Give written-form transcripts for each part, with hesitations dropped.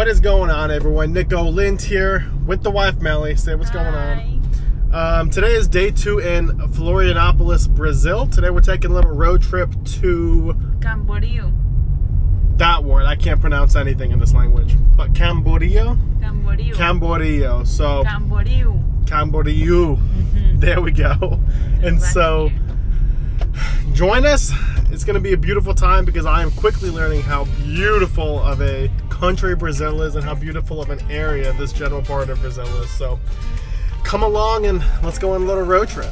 is going on, everyone? Nico Lind here with the wife Melly. Say what's going on. Today is day 2 in Florianopolis, Brazil. Today we're taking a little road trip to Camboriú. That word, I can't pronounce anything in this language. But Camboriú? Camboriú. Camboriú. So Camboriú. Camboriú. There we go. And so join us. It's going to be a beautiful time because I am quickly learning how beautiful of a country Brazil is and how beautiful of an area this general part of Brazil is. So come along and let's go on a little road trip.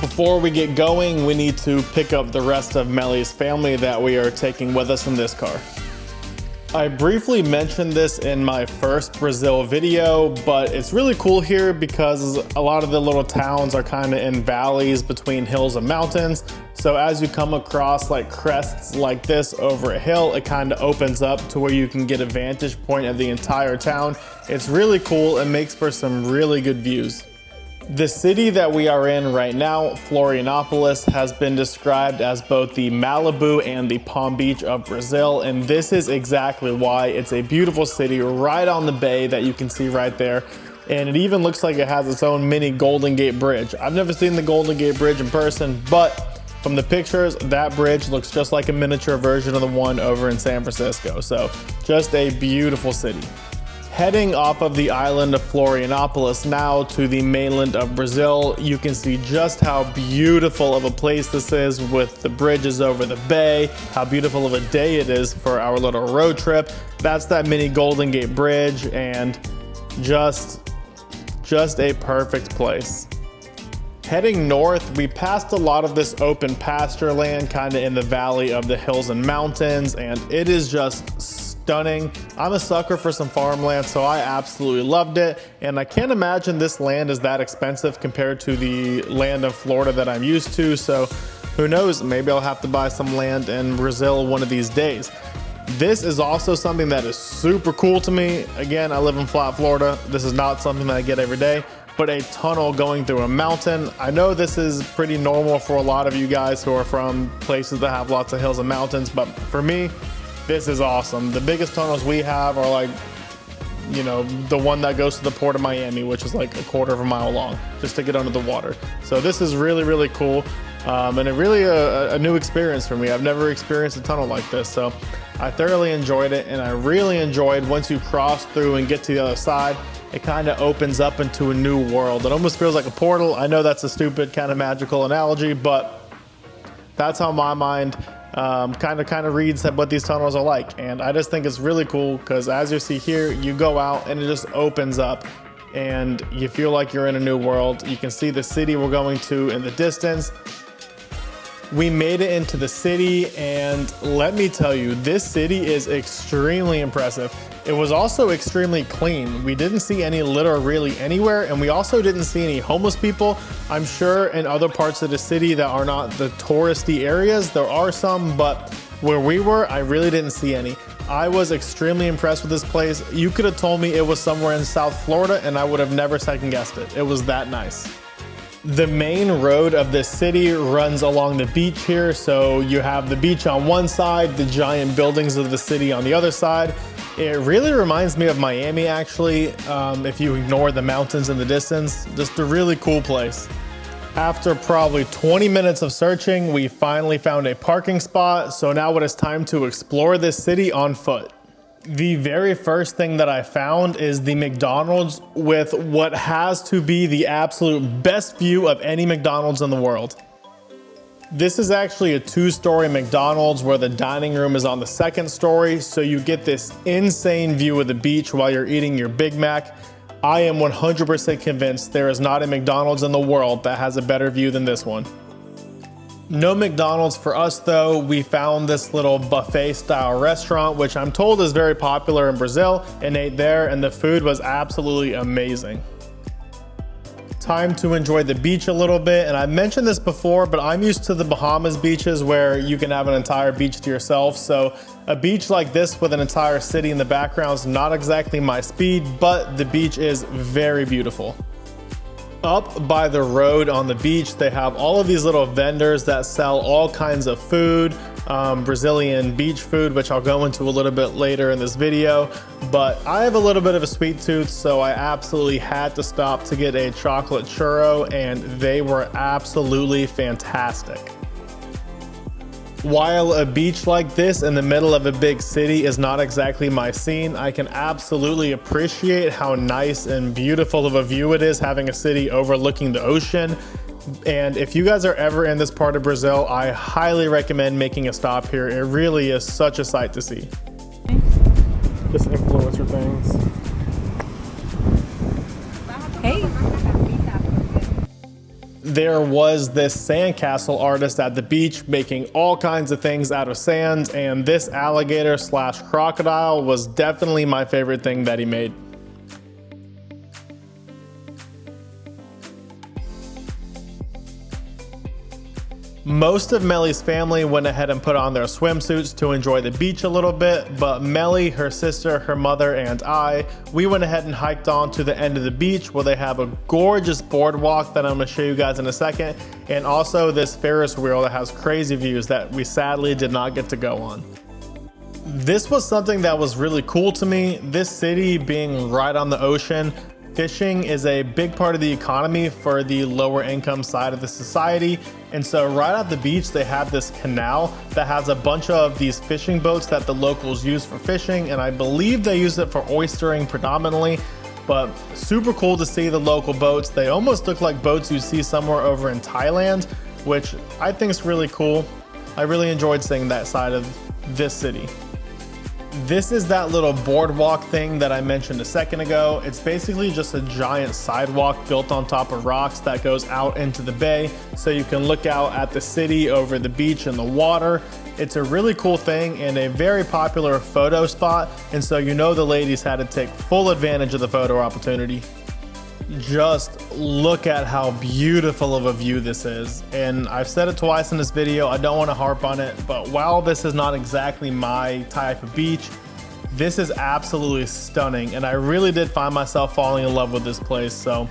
Before we get going, we need to pick up the rest of Melly's family that we are taking with us in this car. I briefly mentioned this in my first Brazil video, but it's really cool here because a lot of the little towns are kind of in valleys between hills and mountains. So as you come across like crests like this over a hill, it kind of opens up to where you can get a vantage point of the entire town. It's really cool and makes for some really good views. The city that we are in right now, Florianopolis, has been described as both the Malibu and the Palm Beach of Brazil, and this is exactly why. It's a beautiful city right on the bay that you can see right there, and it even looks like it has its own mini Golden Gate Bridge. I've never seen the Golden Gate Bridge in person, but from the pictures, that bridge looks just like a miniature version of the one over in San Francisco, so just a beautiful city. Heading off of the island of Florianopolis now to the mainland of Brazil, you can see just how beautiful of a place this is with the bridges over the bay, how beautiful of a day it is for our little road trip. That's that mini Golden Gate Bridge and just a perfect place. Heading north, we passed a lot of this open pasture land kind of in the valley of the hills and mountains, and it is just stunning. I'm a sucker for some farmland, so I absolutely loved it, and I can't imagine this land is that expensive compared to the land of Florida that I'm used to, so who knows, maybe I'll have to buy some land in Brazil one of these days. This is also something that is super cool to me. Again, I live in flat Florida. This is not something that I get every day, but a tunnel going through a mountain. I know this is pretty normal for a lot of you guys who are from places that have lots of hills and mountains, but for me, this is awesome. The biggest tunnels we have are like, you know, the one that goes to the port of Miami, which is like a quarter of a mile long, just to get under the water. So this is really, really cool. And it really a new experience for me. I've never experienced a tunnel like this. So I thoroughly enjoyed it. And I really enjoyed once you cross through and get to the other side, it kind of opens up into a new world. It almost feels like a portal. I know that's a stupid kind of magical analogy, but that's how my mind kind of reads what these tunnels are like. And I just think it's really cool because as you see here, you go out and it just opens up and you feel like you're in a new world. You can see the city we're going to in the distance. We made it into the city, and let me tell you, this city is extremely impressive. It was also extremely clean. We didn't see any litter really anywhere, and we also didn't see any homeless people. I'm sure in other parts of the city that are not the touristy areas, there are some, but where we were, I really didn't see any. I was extremely impressed with this place. You could have told me it was somewhere in South Florida, and I would have never second guessed it. It was that nice. The main road of this city runs along the beach here, so you have the beach on one side, the giant buildings of the city on the other side. It really reminds me of Miami, actually, if you ignore the mountains in the distance. Just a really cool place. After probably 20 minutes of searching, we finally found a parking spot, so now it is time to explore this city on foot. The very first thing that I found is the McDonald's with what has to be the absolute best view of any McDonald's in the world. This is actually a 2-story McDonald's where the dining room is on the 2nd story, so you get this insane view of the beach while you're eating your Big Mac. I am 100% convinced there is not a McDonald's in the world that has a better view than this one. No McDonald's for us though. We found this little buffet style restaurant, which I'm told is very popular in Brazil, and ate there, and the food was absolutely amazing. time to enjoy the beach a little bit. And I mentioned this before, but I'm used to the Bahamas beaches where you can have an entire beach to yourself. So a beach like this with an entire city in the background is not exactly my speed, but the beach is very beautiful. Up by the road on the beach, they have all of these little vendors that sell all kinds of food, Brazilian beach food, which I'll go into a little bit later in this video. But I have a little bit of a sweet tooth, so I absolutely had to stop to get a chocolate churro, and they were absolutely fantastic. While a beach like this in the middle of a big city is not exactly my scene, I can absolutely appreciate how nice and beautiful of a view it is having a city overlooking the ocean. And if you guys are ever in this part of Brazil, I highly recommend making a stop here. It really is such a sight to see. Just influencer things. Hey. There was this sandcastle artist at the beach making all kinds of things out of sand, and this alligator slash crocodile was definitely my favorite thing that he made. Most of Melly's family went ahead and put on their swimsuits to enjoy the beach a little bit, but Melly, her sister, her mother, and we went ahead and hiked on to the end of the beach where they have a gorgeous boardwalk that I'm going to show you guys in a second, and also this Ferris wheel that has crazy views that we sadly did not get to go on. This was something that was really cool to me. This city being right on the ocean, fishing is a big part of the economy for the lower income side of the society. And so right at the beach, they have this canal that has a bunch of these fishing boats that the locals use for fishing. And I believe they use it for oystering predominantly, but super cool to see the local boats. They almost look like boats you see somewhere over in Thailand, which I think is really cool. I really enjoyed seeing that side of this city. This is that little boardwalk thing that I mentioned a second ago. It's basically just a giant sidewalk built on top of rocks that goes out into the bay, so you can look out at the city over the beach and the water. It's a really cool thing and a very popular photo spot, and so you know the ladies had to take full advantage of the photo opportunity. Just look at how beautiful of a view this is, and I've said it twice in this video, I don't want to harp on it, but while this is not exactly my type of beach, this is absolutely stunning, and I really did find myself falling in love with this place. So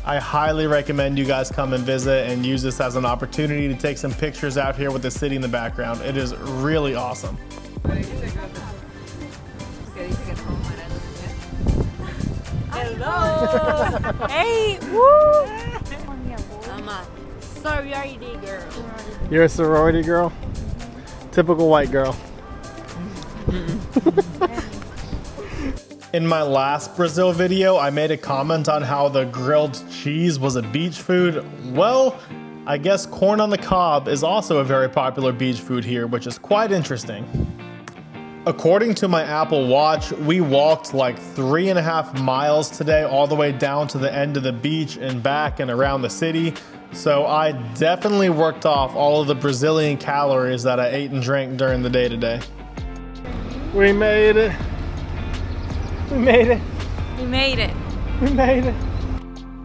I highly recommend you guys come and visit and use this as an opportunity to take some pictures out here with the city in the background. It is really awesome. Hello. Hey. Woo. I'm a sorority girl. You're a sorority girl? Typical white girl. In my last Brazil video, I made a comment on how the grilled cheese was a beach food. Well, I guess corn on the cob is also a very popular beach food here, which is quite interesting. According to my Apple Watch, we walked like 3.5 miles today, all the way down to the end of the beach and back and around the city. So I definitely worked off all of the Brazilian calories that I ate and drank during the day today. We made it. We made it. We made it. We made it.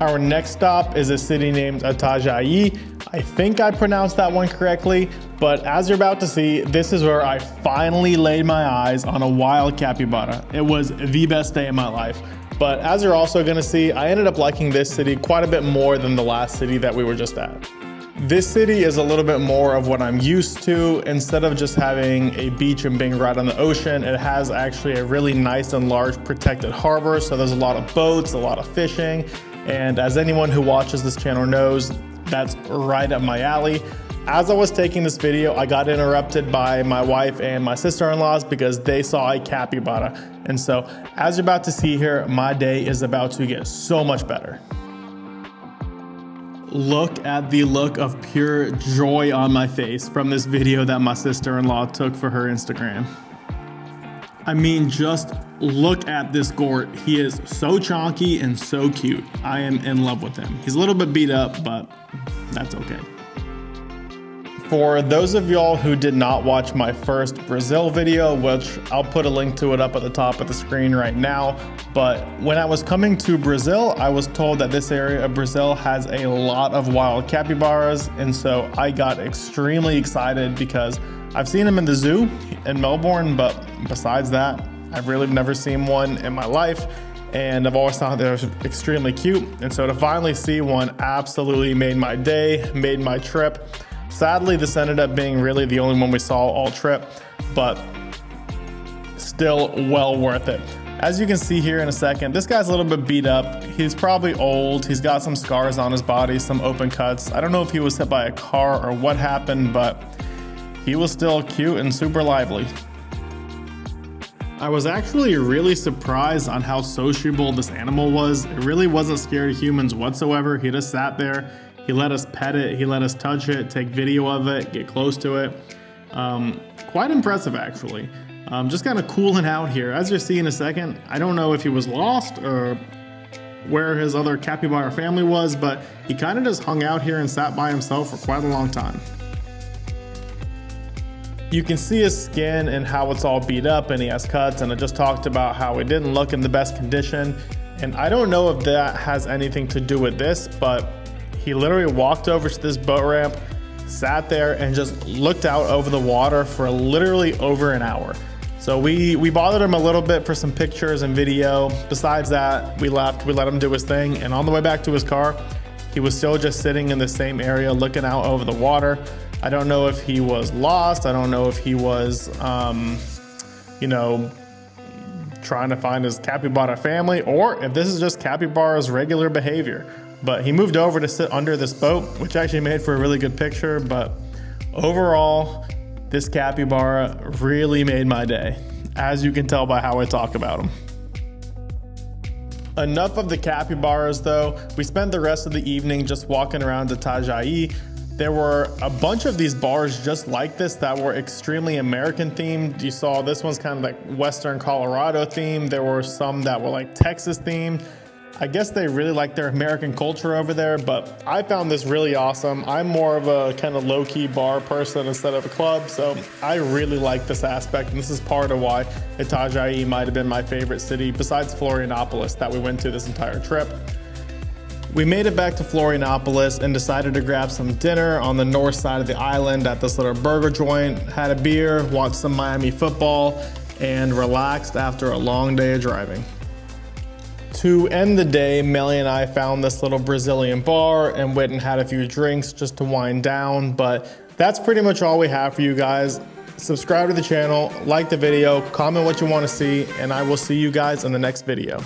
Our next stop is a city named Itajaí. I think I pronounced that one correctly, but as you're about to see, this is where I finally laid my eyes on a wild capybara. It was the best day of my life. But as you're also gonna see, I ended up liking this city quite a bit more than the last city that we were just at. This city is a little bit more of what I'm used to. Instead of just having a beach and being right on the ocean, it has actually a really nice and large protected harbor. So there's a lot of boats, a lot of fishing. And as anyone who watches this channel knows, that's right up my alley. As I was taking this video, I got interrupted by my wife and my sister-in-laws because they saw a capybara. And so as you're about to see here, my day is about to get so much better. Look at the look of pure joy on my face from this video that my sister-in-law took for her Instagram. I mean, just look at this Gort. He is so chonky and so cute. I am in love with him. He's a little bit beat up, but that's okay. For those of y'all who did not watch my first Brazil video, which I'll put a link to it up at the top of the screen right now, but when I was coming to Brazil, I was told that this area of Brazil has a lot of wild capybaras, and so I got extremely excited because I've seen them in the zoo in Melbourne, but besides that, I've really never seen one in my life, and I've always thought they were extremely cute, and so to finally see one absolutely made my day, made my trip. Sadly, this ended up being really the only one we saw all trip, but still well worth it. As you can see here in a second, this guy's a little bit beat up. He's probably old. He's got some scars on his body, some open cuts. I don't know if he was hit by a car or what happened, but he was still cute and super lively. I was actually really surprised on how sociable this animal was. It really wasn't scared of humans whatsoever. He just sat there. He let us pet it, he let us touch it, take video of it, get close to it. Quite impressive actually. Just kind of cooling out here. As you'll see in a second, I don't know if he was lost or where his other capybara family was, but he kind of just hung out here and sat by himself for quite a long time. You can see his skin and how it's all beat up and he has cuts, and I just talked about how it didn't look in the best condition. And I don't know if that has anything to do with this, but he literally walked over to this boat ramp, sat there and just looked out over the water for literally over an hour. So we bothered him a little bit for some pictures and video. Besides that, we left, we let him do his thing. And on the way back to his car, he was still just sitting in the same area looking out over the water. I don't know if he was lost. I don't know if he was, you know, trying to find his capybara family, or if this is just capybara's regular behavior. But he moved over to sit under this boat, which actually made for a really good picture. But overall, this capybara really made my day, as you can tell by how I talk about him. Enough of the capybaras though. We spent the rest of the evening just walking around Itajaí. There were a bunch of these bars just like this that were extremely American themed. You saw this one's kind of like Western Colorado themed. There were some that were like Texas themed. I guess they really like their American culture over there, but I found this really awesome. I'm more of a kind of low-key bar person instead of a club, so I really like this aspect, and this is part of why Itajaí might have been my favorite city, besides Florianopolis that we went to this entire trip. We made it back to Florianopolis and decided to grab some dinner on the north side of the island at this little burger joint, had a beer, watched some Miami football, and relaxed after a long day of driving. To end the day, Melly and I found this little Brazilian bar and went and had a few drinks just to wind down, but that's pretty much all we have for you guys. Subscribe to the channel, like the video, comment what you want to see, and I will see you guys in the next video.